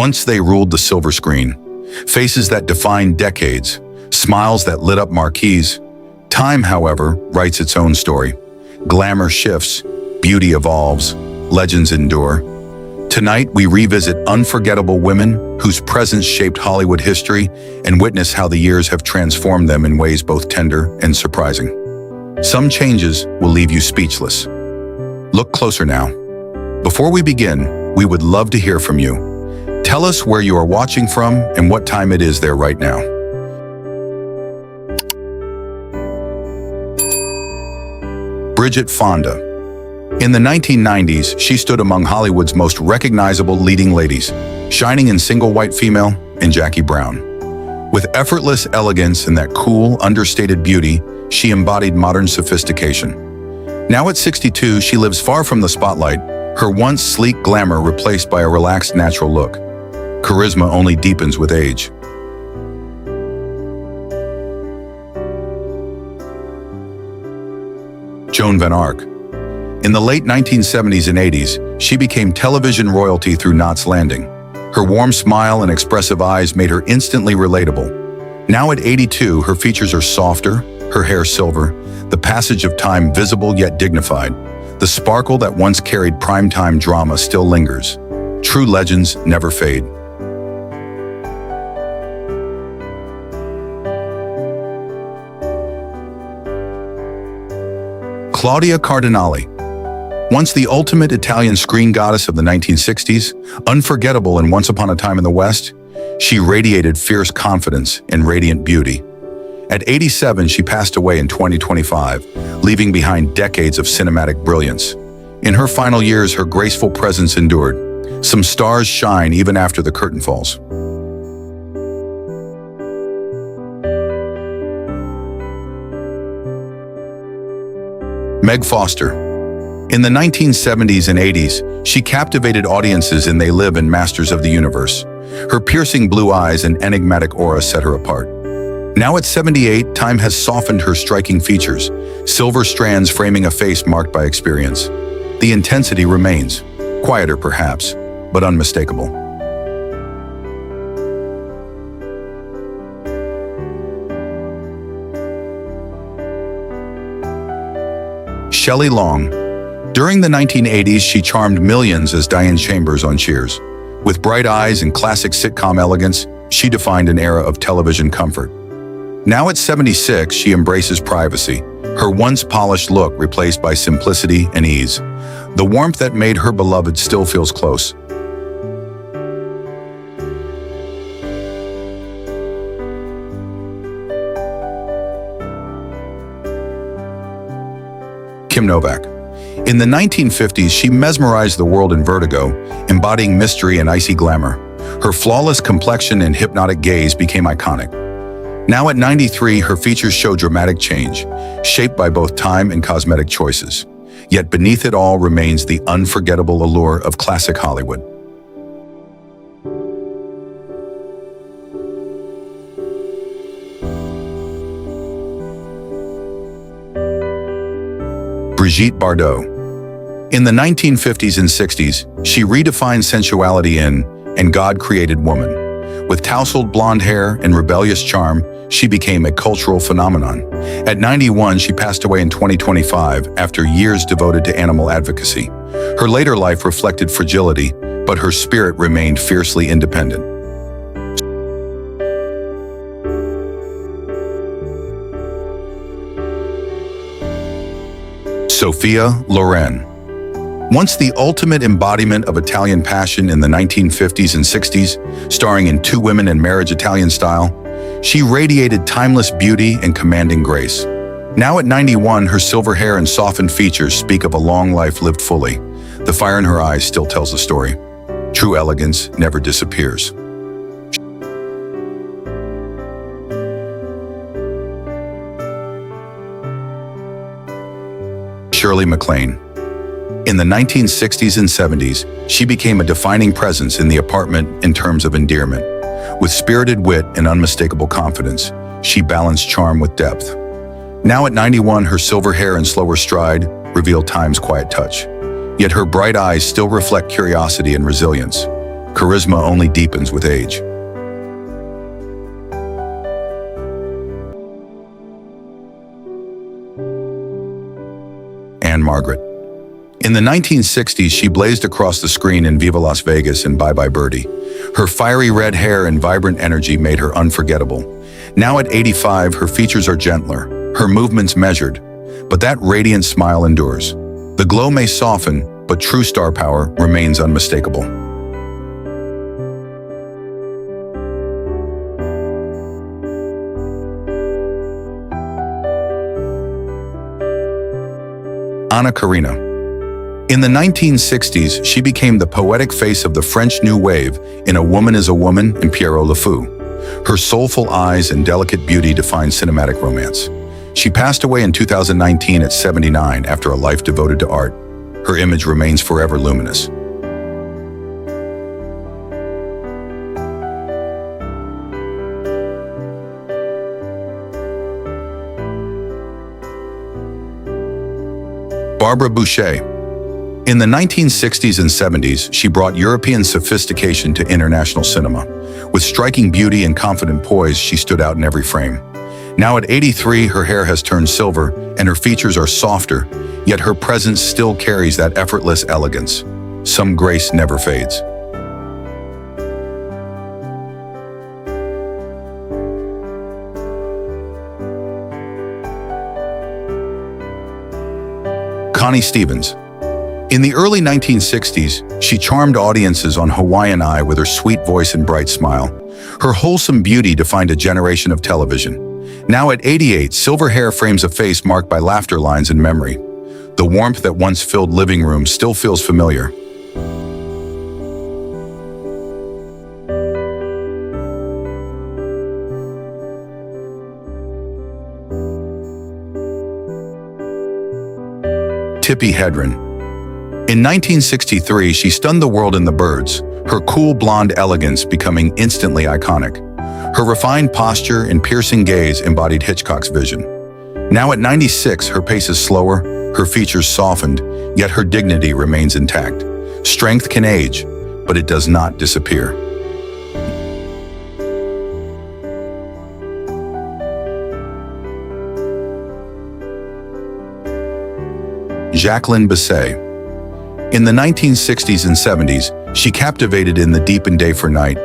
Once they ruled the silver screen. Faces that defined decades, smiles that lit up marquees. Time, however, writes its own story. Glamour shifts, beauty evolves, legends endure. Tonight, we revisit unforgettable women whose presence shaped Hollywood history and witness how the years have transformed them in ways both tender and surprising. Some changes will leave you speechless. Look closer now. Before we begin, we would love to hear from you. Tell us where you are watching from and what time it is there right now. Bridget Fonda. In the 1990s, she stood among Hollywood's most recognizable leading ladies, shining in Single White Female and Jackie Brown. With effortless elegance and that cool, understated beauty, she embodied modern sophistication. Now at 62, she lives far from the spotlight, her once sleek glamour replaced by a relaxed, natural look. Charisma only deepens with age. Joan Van Ark. In the late 1970s and 80s, she became television royalty through Knots Landing. Her warm smile and expressive eyes made her instantly relatable. Now at 82, her features are softer, her hair silver, the passage of time visible yet dignified. The sparkle that once carried primetime drama still lingers. True legends never fade. Claudia Cardinale. Once the ultimate Italian screen goddess of the 1960s, unforgettable in Once Upon a Time in the West, she radiated fierce confidence and radiant beauty. At 87, she passed away in 2025, leaving behind decades of cinematic brilliance. In her final years, her graceful presence endured. Some stars shine even after the curtain falls. Meg Foster. In the 1970s and 80s, she captivated audiences in They Live and Masters of the Universe. Her piercing blue eyes and enigmatic aura set her apart. Now at 78, time has softened her striking features, silver strands framing a face marked by experience. The intensity remains, quieter perhaps, but unmistakable. Shelley Long. During the 1980s, she charmed millions as Diane Chambers on Cheers. With bright eyes and classic sitcom elegance, she defined an era of television comfort. Now at 76, she embraces privacy, her once polished look replaced by simplicity and ease. The warmth that made her beloved still feels close. Kim Novak. In the 1950s, she mesmerized the world in Vertigo, embodying mystery and icy glamour. Her flawless complexion and hypnotic gaze became iconic. Now at 93, her features show dramatic change, shaped by both time and cosmetic choices. Yet beneath it all remains the unforgettable allure of classic Hollywood. Brigitte Bardot. In the 1950s and 60s, she redefined sensuality in And God Created Woman. With tousled blonde hair and rebellious charm, she became a cultural phenomenon. At 91, she passed away in 2025 after years devoted to animal advocacy. Her later life reflected fragility, but her spirit remained fiercely independent. Sophia Loren. Once the ultimate embodiment of Italian passion in the 1950s and 60s, starring in Two Women and Marriage Italian Style, she radiated timeless beauty and commanding grace. Now at 91, her silver hair and softened features speak of a long life lived fully. The fire in her eyes still tells the story. True elegance never disappears. Shirley MacLaine. In the 1960s and 70s, she became a defining presence in the apartment in terms of endearment. With spirited wit and unmistakable confidence, she balanced charm with depth. Now at 91, her silver hair and slower stride reveal time's quiet touch. Yet her bright eyes still reflect curiosity and resilience. Charisma only deepens with age. Anne Margaret. In the 1960s, she blazed across the screen in Viva Las Vegas and Bye Bye Birdie. Her fiery red hair and vibrant energy made her unforgettable. Now at 85, her features are gentler, her movements measured, but that radiant smile endures. The glow may soften, but true star power remains unmistakable. Anna Karina. In the 1960s, she became the poetic face of the French New Wave in A Woman is a Woman and Pierrot Le Fou. Her soulful eyes and delicate beauty defined cinematic romance. She passed away in 2019 at 79 after a life devoted to art. Her image remains forever luminous. Barbara Boucher. In the 1960s and 70s, she brought European sophistication to international cinema. With striking beauty and confident poise, she stood out in every frame. Now at 83, her hair has turned silver and her features are softer, yet her presence still carries that effortless elegance. Some grace never fades. Connie Stevens. In the early 1960s, she charmed audiences on Hawaiian Eye with her sweet voice and bright smile. Her wholesome beauty defined a generation of television. Now at 88, silver hair frames a face marked by laughter lines and memory. The warmth that once filled living rooms still feels familiar. Tippi Hedren. In 1963, she stunned the world in The Birds, her cool blonde elegance becoming instantly iconic. Her refined posture and piercing gaze embodied Hitchcock's vision. Now at 96, her pace is slower, her features softened, yet her dignity remains intact. Strength can age, but it does not disappear. Jacqueline Bisset. In the 1960s and 70s, she captivated in The Deep and Day for Night.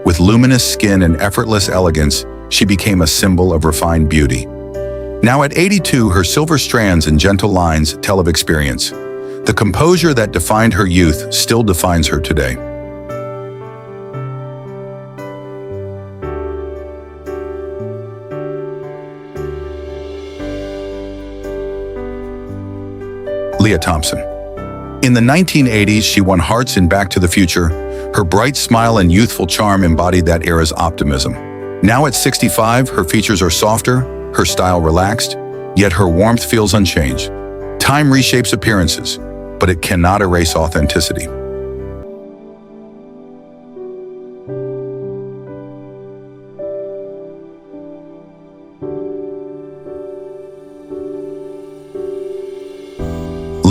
With luminous skin and effortless elegance, she became a symbol of refined beauty. Now at 82, her silver strands and gentle lines tell of experience. The composure that defined her youth still defines her today. Lea Thompson. In the 1980s, she won hearts in Back to the Future. Her bright smile and youthful charm embodied that era's optimism. Now at 65, her features are softer, her style relaxed, yet her warmth feels unchanged. Time reshapes appearances, but it cannot erase authenticity.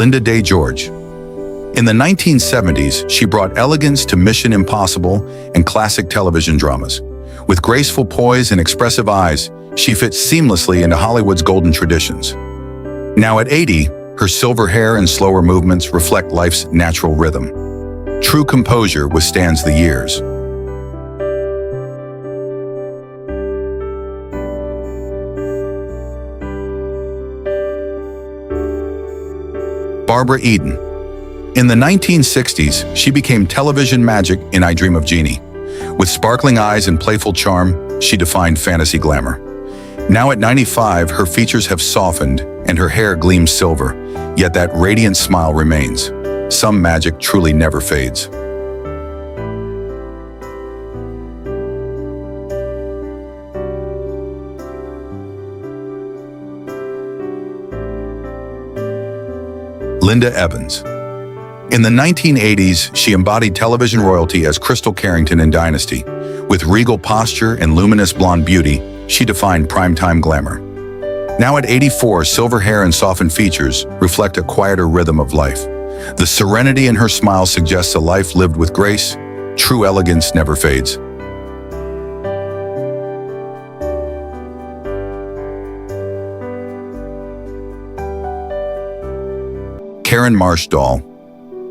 Linda Day George. In the 1970s, she brought elegance to Mission Impossible and classic television dramas. With graceful poise and expressive eyes, she fits seamlessly into Hollywood's golden traditions. Now at 80, her silver hair and slower movements reflect life's natural rhythm. True composure withstands the years. Barbara Eden. In the 1960s, she became television magic in I Dream of Jeannie. With sparkling eyes and playful charm, she defined fantasy glamour. Now at 95, her features have softened and her hair gleams silver, yet that radiant smile remains. Some magic truly never fades. Linda Evans. In the 1980s, she embodied television royalty as Crystal Carrington in Dynasty. With regal posture and luminous blonde beauty, she defined primetime glamour. Now at 84, silver hair and softened features reflect a quieter rhythm of life. The serenity in her smile suggests a life lived with grace. True elegance never fades. Karen Marsh-Dahl.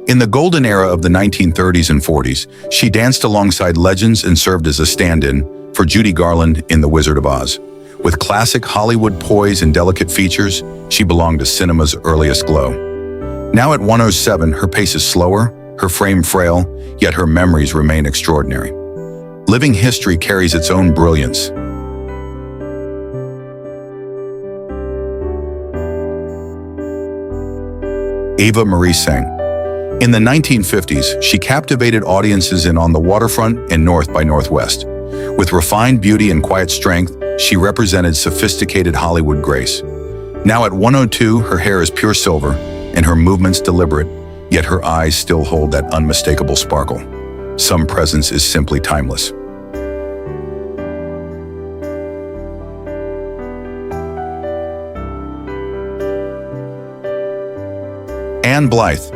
In the golden era of the 1930s and 40s, she danced alongside legends and served as a stand-in for Judy Garland in The Wizard of Oz. With classic Hollywood poise and delicate features, she belonged to cinema's earliest glow. Now at 107, her pace is slower, her frame frail, yet her memories remain extraordinary. Living history carries its own brilliance. Ava Marie Saint. In the 1950s, she captivated audiences in On the Waterfront and North by Northwest. With refined beauty and quiet strength, she represented sophisticated Hollywood grace. Now at 102, her hair is pure silver and her movements deliberate, yet her eyes still hold that unmistakable sparkle. Some presence is simply timeless. Anne Blythe.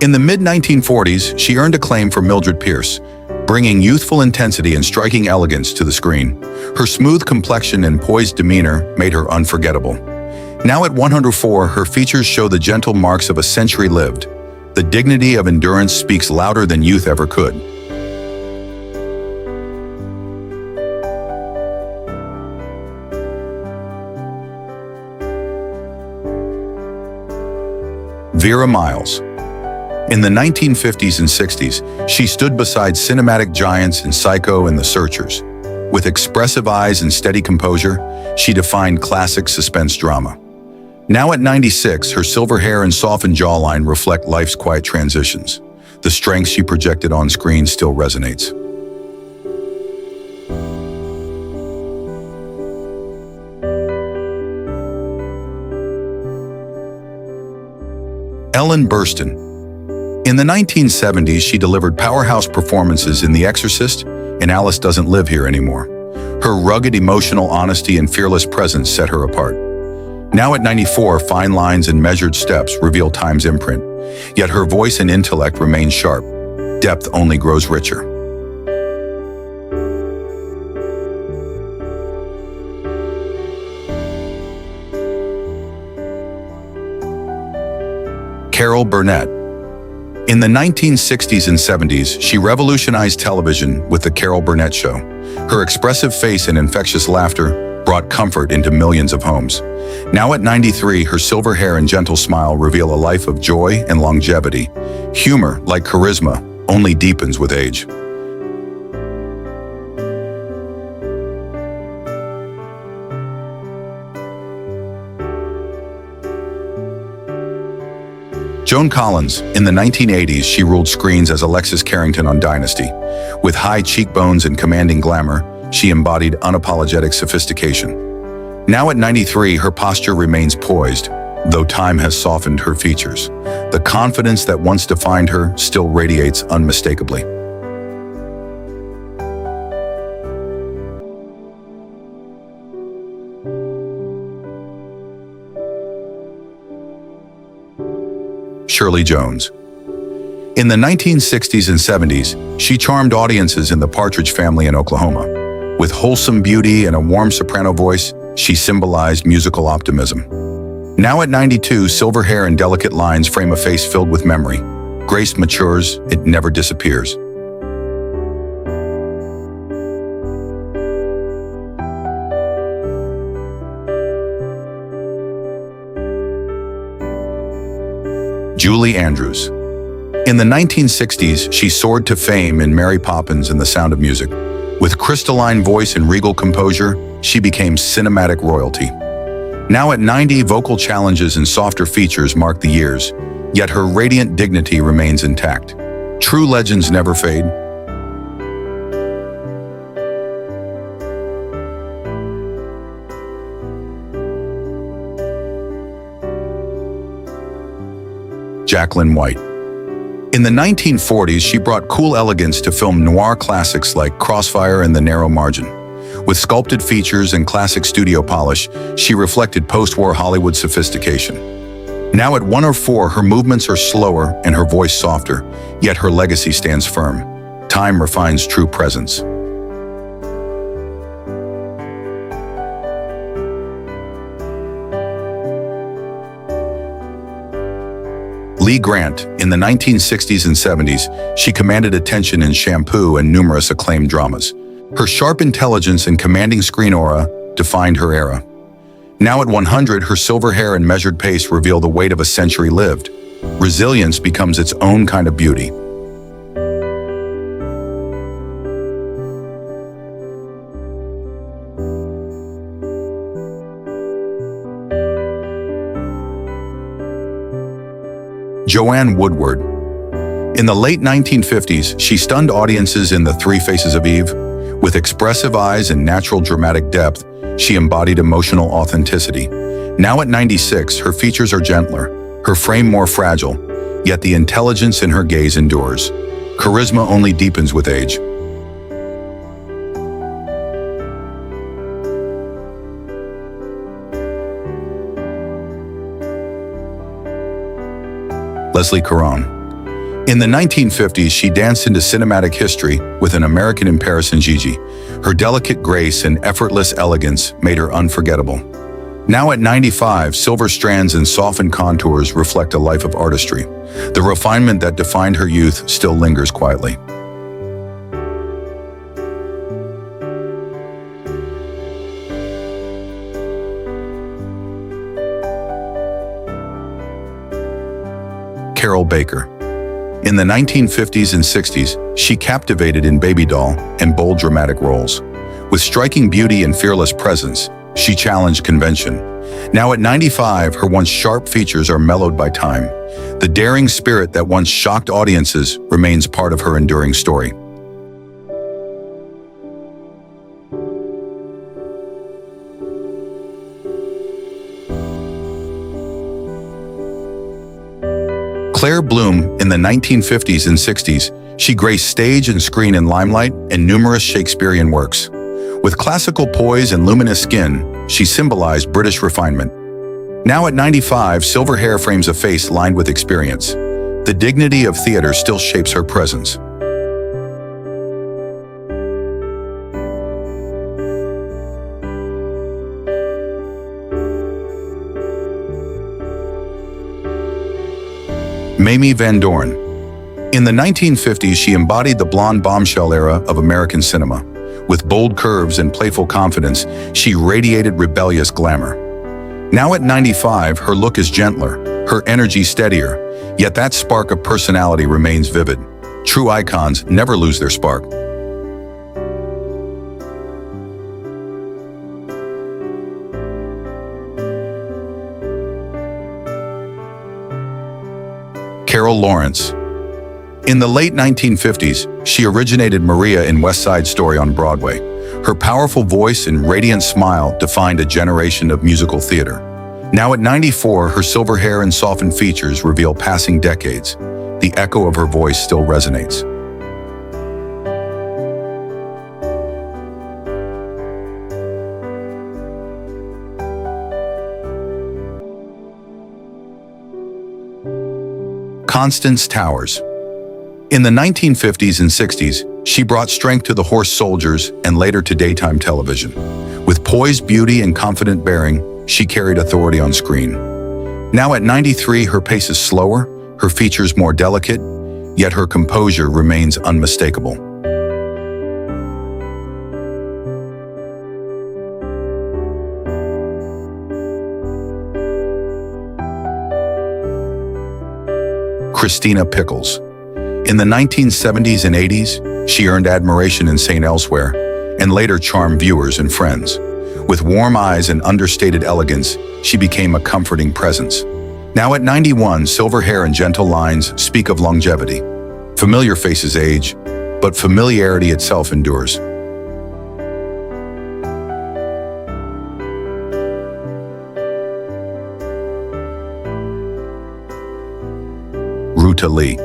In the mid-1940s, she earned acclaim for Mildred Pierce, bringing youthful intensity and striking elegance to the screen. Her smooth complexion and poised demeanor made her unforgettable. Now at 104, her features show the gentle marks of a century lived. The dignity of endurance speaks louder than youth ever could. Vera Miles. In the 1950s and 60s, she stood beside cinematic giants in Psycho and The Searchers. With expressive eyes and steady composure, she defined classic suspense drama. Now at 96, her silver hair and softened jawline reflect life's quiet transitions. The strength she projected on screen still resonates. Ellen Burstyn. In the 1970s, she delivered powerhouse performances in The Exorcist and Alice Doesn't Live Here Anymore. Her rugged emotional honesty and fearless presence set her apart. Now at 94, fine lines and measured steps reveal time's imprint, yet her voice and intellect remain sharp. Depth only grows richer. Carol Burnett. In the 1960s and 70s, she revolutionized television with The Carol Burnett Show. Her expressive face and infectious laughter brought comfort into millions of homes. Now at 93, her silver hair and gentle smile reveal a life of joy and longevity. Humor, like charisma, only deepens with age. Joan Collins. In the 1980s, she ruled screens as Alexis Carrington on Dynasty. With high cheekbones and commanding glamour, she embodied unapologetic sophistication. Now at 93, her posture remains poised, though time has softened her features. The confidence that once defined her still radiates unmistakably. Shirley Jones. In the 1960s and 70s, she charmed audiences in The Partridge Family in Oklahoma. With wholesome beauty and a warm soprano voice, she symbolized musical optimism. Now at 92, silver hair and delicate lines frame a face filled with memory. Grace matures, it never disappears. Julie Andrews. In the 1960s, she soared to fame in Mary Poppins and The Sound of Music. With crystalline voice and regal composure, she became cinematic royalty. Now at 90, vocal challenges and softer features mark the years, yet her radiant dignity remains intact. True legends never fade. Jacqueline White. In the 1940s, she brought cool elegance to film noir classics like Crossfire and The Narrow Margin. With sculpted features and classic studio polish, she reflected post-war Hollywood sophistication. Now at 104, her movements are slower and her voice softer, yet her legacy stands firm. Time refines true presence. Lee Grant, in the 1960s and 70s, she commanded attention in Shampoo and numerous acclaimed dramas. Her sharp intelligence and commanding screen aura defined her era. Now at 100, her silver hair and measured pace reveal the weight of a century lived. Resilience becomes its own kind of beauty. Joanne Woodward. In the late 1950s, she stunned audiences in The Three Faces of Eve. With expressive eyes and natural dramatic depth, she embodied emotional authenticity. Now at 96, her features are gentler, her frame more fragile, yet the intelligence in her gaze endures. Charisma only deepens with age. Leslie Caron. In the 1950s, she danced into cinematic history with An American in Paris and Gigi. Her delicate grace and effortless elegance made her unforgettable. Now at 95, silver strands and softened contours reflect a life of artistry. The refinement that defined her youth still lingers quietly. Carol Baker. In the 1950s and 60s, she captivated in Baby Doll and bold dramatic roles. With striking beauty and fearless presence, she challenged convention. Now at 95, her once sharp features are mellowed by time. The daring spirit that once shocked audiences remains part of her enduring story. Claire Bloom, in the 1950s and 60s, she graced stage and screen in limelight and numerous Shakespearean works. With classical poise and luminous skin, she symbolized British refinement. Now at 95, silver hair frames a face lined with experience. The dignity of theater still shapes her presence. Mamie Van Doren. In the 1950s, she embodied the blonde bombshell era of American cinema. With bold curves and playful confidence, she radiated rebellious glamour. Now at 95, her look is gentler, her energy steadier, yet that spark of personality remains vivid. True icons never lose their spark. Carol Lawrence. In the late 1950s, she originated Maria in West Side Story on Broadway. Her powerful voice and radiant smile defined a generation of musical theater. Now at 94, her silver hair and softened features reveal passing decades. The echo of her voice still resonates. Constance Towers. In the 1950s and 60s, she brought strength to the horse soldiers and later to daytime television. With poised beauty and confident bearing, she carried authority on screen. Now at 93, her pace is slower, her features more delicate, yet her composure remains unmistakable. Christina Pickles. In the 1970s and 80s, she earned admiration in St. Elsewhere and later charmed viewers and friends. With warm eyes and understated elegance, she became a comforting presence. Now at 91, silver hair and gentle lines speak of longevity. Familiar faces age, but familiarity itself endures. Ruta Lee.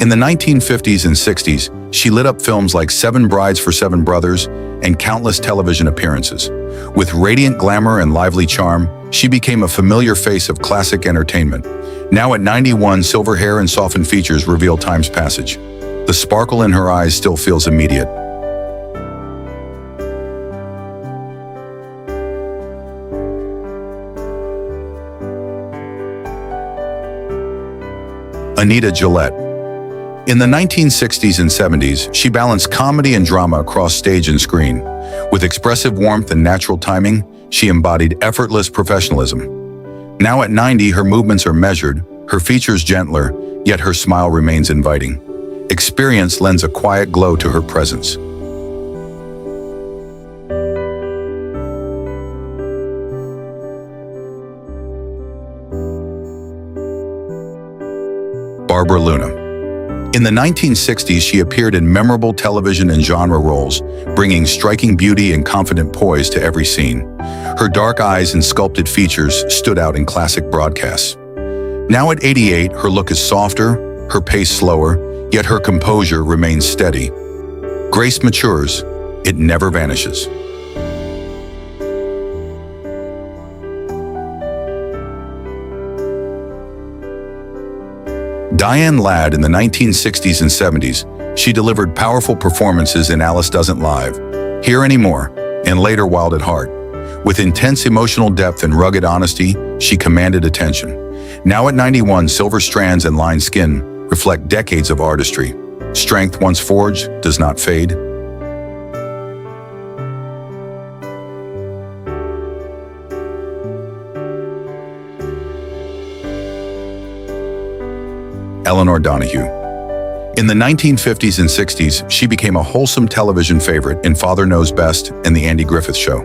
In the 1950s and 60s, she lit up films like Seven Brides for Seven Brothers and countless television appearances. With radiant glamour and lively charm, she became a familiar face of classic entertainment. Now at 91, silver hair and softened features reveal time's passage. The sparkle in her eyes still feels immediate. Anita Gillette. In the 1960s and 70s, she balanced comedy and drama across stage and screen. With expressive warmth and natural timing, she embodied effortless professionalism. Now at 90, her movements are measured, her features gentler, yet her smile remains inviting. Experience lends a quiet glow to her presence. Barbara Luna. In the 1960s, she appeared in memorable television and genre roles, bringing striking beauty and confident poise to every scene. Her dark eyes and sculpted features stood out in classic broadcasts. Now at 88, her look is softer, her pace slower, yet her composure remains steady. Grace matures, it never vanishes. Diane Ladd. In the 1960s and 70s, she delivered powerful performances in Alice Doesn't Live, Here Anymore, and later Wild at Heart. With intense emotional depth and rugged honesty, she commanded attention. Now at 91, silver strands and lined skin reflect decades of artistry. Strength once forged does not fade. Eleanor Donahue. In the 1950s and 60s, she became a wholesome television favorite in Father Knows Best and The Andy Griffith Show.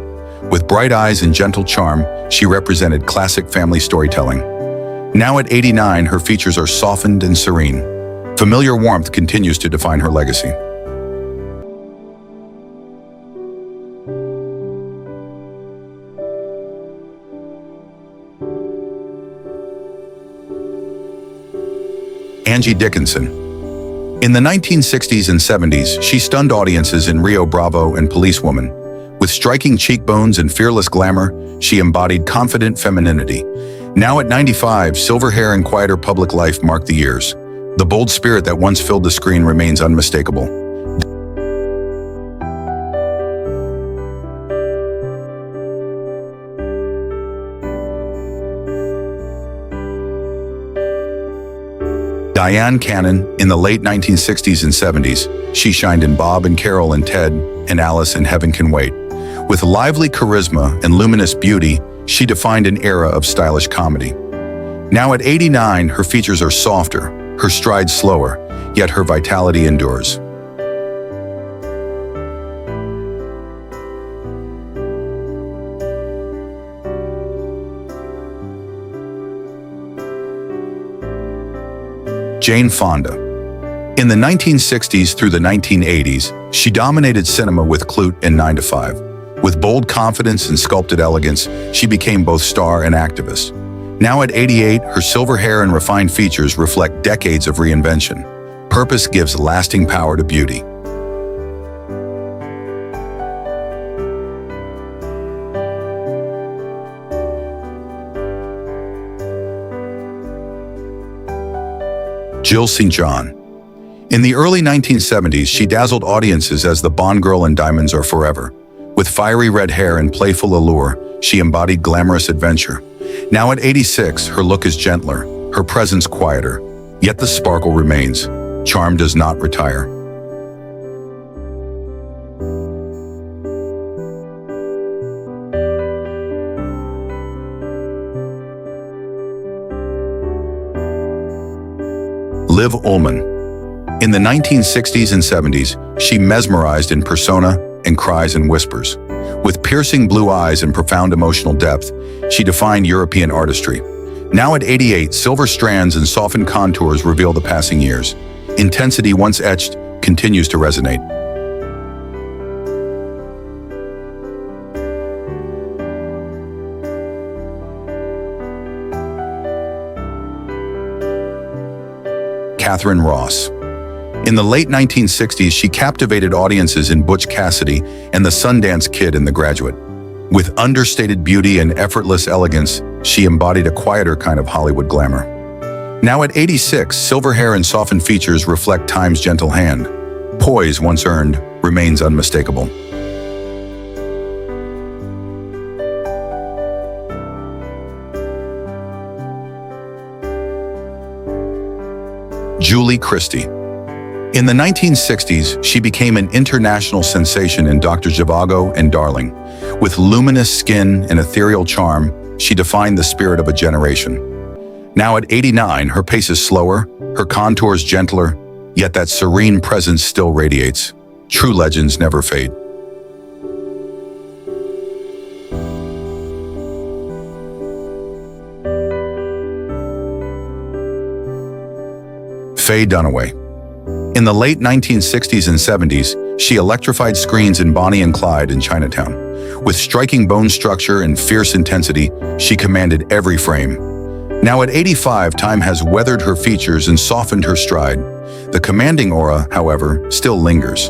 With bright eyes and gentle charm, she represented classic family storytelling. Now at 89, her features are softened and serene. Familiar warmth continues to define her legacy. Angie Dickinson. In the 1960s and 70s, she stunned audiences in Rio Bravo and Policewoman. With striking cheekbones and fearless glamour, she embodied confident femininity. Now at 95, silver hair and quieter public life mark the years. The bold spirit that once filled the screen remains unmistakable. Diane Cannon. In the late 1960s and 70s, she shined in Bob and Carol and Ted and Alice in Heaven Can Wait. With lively charisma and luminous beauty, she defined an era of stylish comedy. Now at 89, her features are softer, her stride slower, yet her vitality endures. Jane Fonda. In the 1960s through the 1980s, she dominated cinema with Clute and 9 to 5. With bold confidence and sculpted elegance, she became both star and activist. Now at 88, her silver hair and refined features reflect decades of reinvention. Purpose gives lasting power to beauty. Jill St. John. In the early 1970s, she dazzled audiences as the Bond girl in Diamonds Are Forever. With fiery red hair and playful allure, she embodied glamorous adventure. Now at 86, her look is gentler, her presence quieter, yet the sparkle remains. Charm does not retire. Liv Ullmann. In the 1960s and 70s, she mesmerized in persona and cries and whispers. With piercing blue eyes and profound emotional depth, she defined European artistry. Now at 88, silver strands and softened contours reveal the passing years. Intensity once etched continues to resonate. Katharine Ross. In the late 1960s, she captivated audiences in Butch Cassidy and the Sundance Kid in The Graduate. With understated beauty and effortless elegance, she embodied a quieter kind of Hollywood glamour. Now at 86, silver hair and softened features reflect time's gentle hand. Poise, once earned, remains unmistakable. Julie Christie. In the 1960s, she became an international sensation in Dr. Zhivago and Darling. With luminous skin and ethereal charm, she defined the spirit of a generation. Now at 89, her pace is slower, her contours gentler, yet that serene presence still radiates. True legends never fade. Faye Dunaway. In the late 1960s and 70s, she electrified screens in Bonnie and Clyde in Chinatown. With striking bone structure and fierce intensity, she commanded every frame. Now at 85, time has weathered her features and softened her stride. The commanding aura, however, still lingers.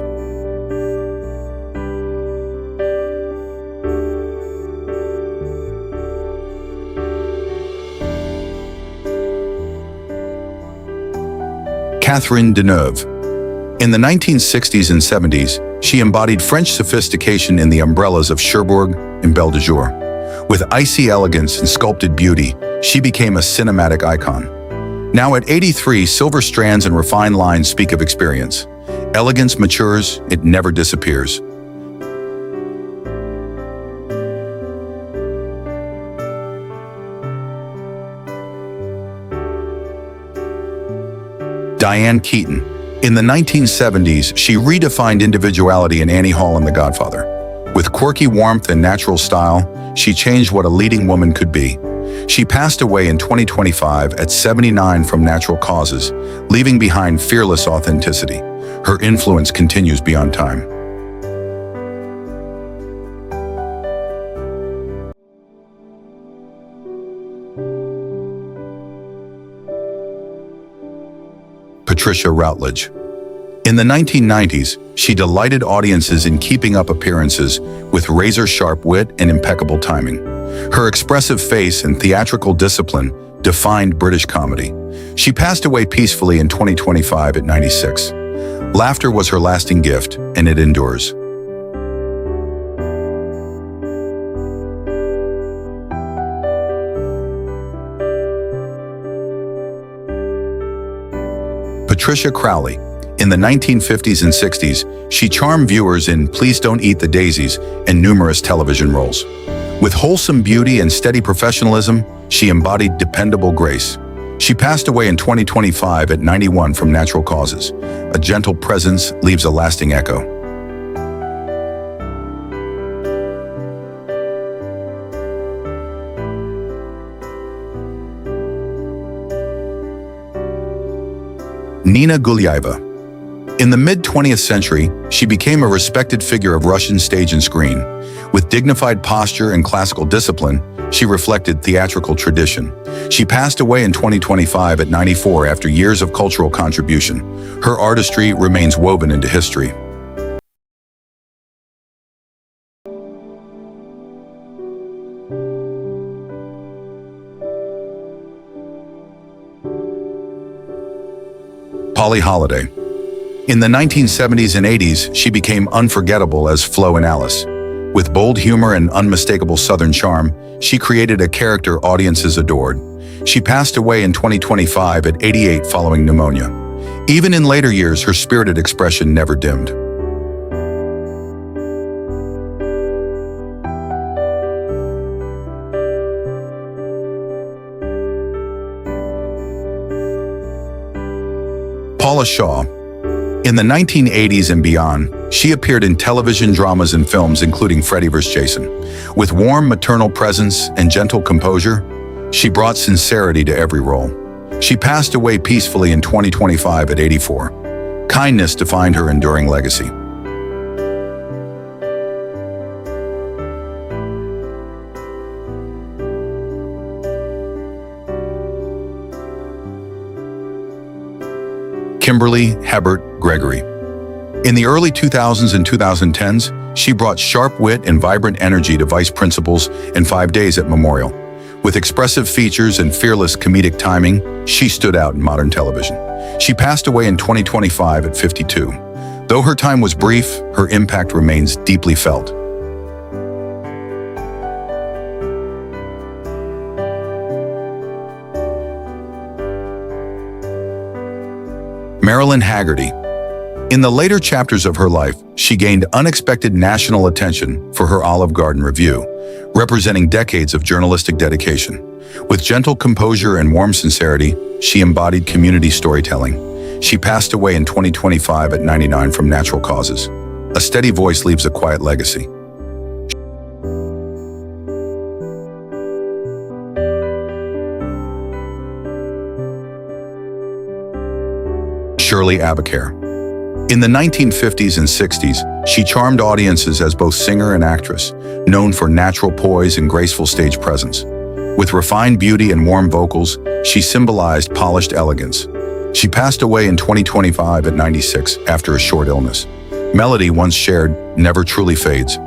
Catherine Deneuve. In the 1960s and 70s, she embodied French sophistication in the umbrellas of Cherbourg and Belle de Jour. With icy elegance and sculpted beauty, she became a cinematic icon. Now at 83, silver strands and refined lines speak of experience. Elegance matures, it never disappears. Diane Keaton. In the 1970s, she redefined individuality in Annie Hall and The Godfather. With quirky warmth and natural style, she changed what a leading woman could be. She passed away in 2025 at 79 from natural causes, leaving behind fearless authenticity. Her influence continues beyond time. Patricia Routledge. In the 1990s, she delighted audiences in keeping up appearances with razor-sharp wit and impeccable timing. Her expressive face and theatrical discipline defined British comedy. She passed away peacefully in 2025 at 96. Laughter was her lasting gift, and it endures. Patricia Crowley. In the 1950s and 60s, she charmed viewers in Please Don't Eat the Daisies and numerous television roles. With wholesome beauty and steady professionalism, she embodied dependable grace. She passed away in 2025 at 91 from natural causes. A gentle presence leaves a lasting echo. Nina Gulieva. In the mid-20th century, she became a respected figure of Russian stage and screen. With dignified posture and classical discipline, she reflected theatrical tradition. She passed away in 2025 at 94 after years of cultural contribution. Her artistry remains woven into history. Polly Holiday. In the 1970s and 80s, she became unforgettable as Flo in Alice. With bold humor and unmistakable Southern charm, she created a character audiences adored. She passed away in 2025 at 88 following pneumonia. Even in later years, her spirited expression never dimmed. Paula Shaw. In the 1980s and beyond, she appeared in television dramas and films including Freddy vs. Jason. With warm maternal presence and gentle composure, she brought sincerity to every role. She passed away peacefully in 2025 at 84. Kindness defined her enduring legacy. Kimberly Hebert Gregory. In the early 2000s and 2010s, she brought sharp wit and vibrant energy to vice principals and 5 Days at Memorial. With expressive features and fearless comedic timing, she stood out in modern television. She passed away in 2025 at 52. Though her time was brief, her impact remains deeply felt. Marilyn Haggerty. In the later chapters of her life, she gained unexpected national attention for her Olive Garden review, representing decades of journalistic dedication. With gentle composure and warm sincerity, she embodied community storytelling. She passed away in 2025 at 99 from natural causes. A steady voice leaves a quiet legacy. Shirley Abacar. In the 1950s and 60s, she charmed audiences as both singer and actress, known for natural poise and graceful stage presence. With refined beauty and warm vocals, she symbolized polished elegance. She passed away in 2025 at 96 after a short illness. Melody, once shared, never truly fades.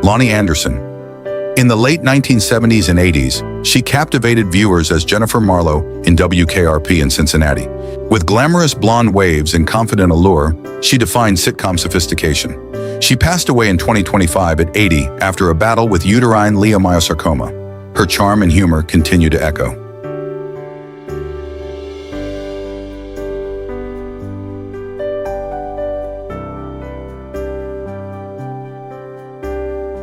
Lonnie Anderson. In the late 1970s and 80s, she captivated viewers as Jennifer Marlowe in WKRP in Cincinnati. With glamorous blonde waves and confident allure, she defined sitcom sophistication. She passed away in 2025 at 80 after a battle with uterine leiomyosarcoma. Her charm and humor continue to echo.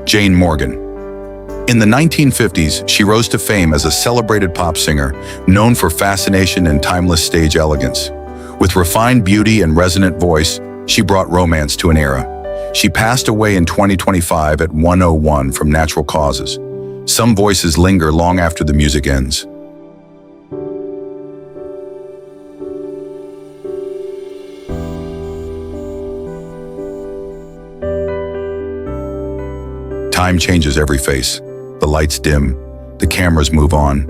Jane Morgan. In the 1950s, she rose to fame as a celebrated pop singer, known for fascination and timeless stage elegance. With refined beauty and resonant voice, she brought romance to an era. She passed away in 2025 at 101 from natural causes. Some voices linger long after the music ends. Time changes every face. The lights dim, the cameras move on.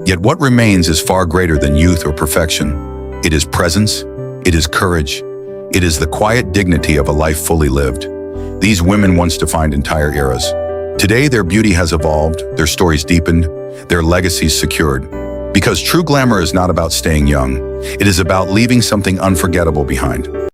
Yet what remains is far greater than youth or perfection. It is presence, it is courage, it is the quiet dignity of a life fully lived. These women once defined entire eras. Today their beauty has evolved, their stories deepened, their legacies secured. Because true glamour is not about staying young, it is about leaving something unforgettable behind.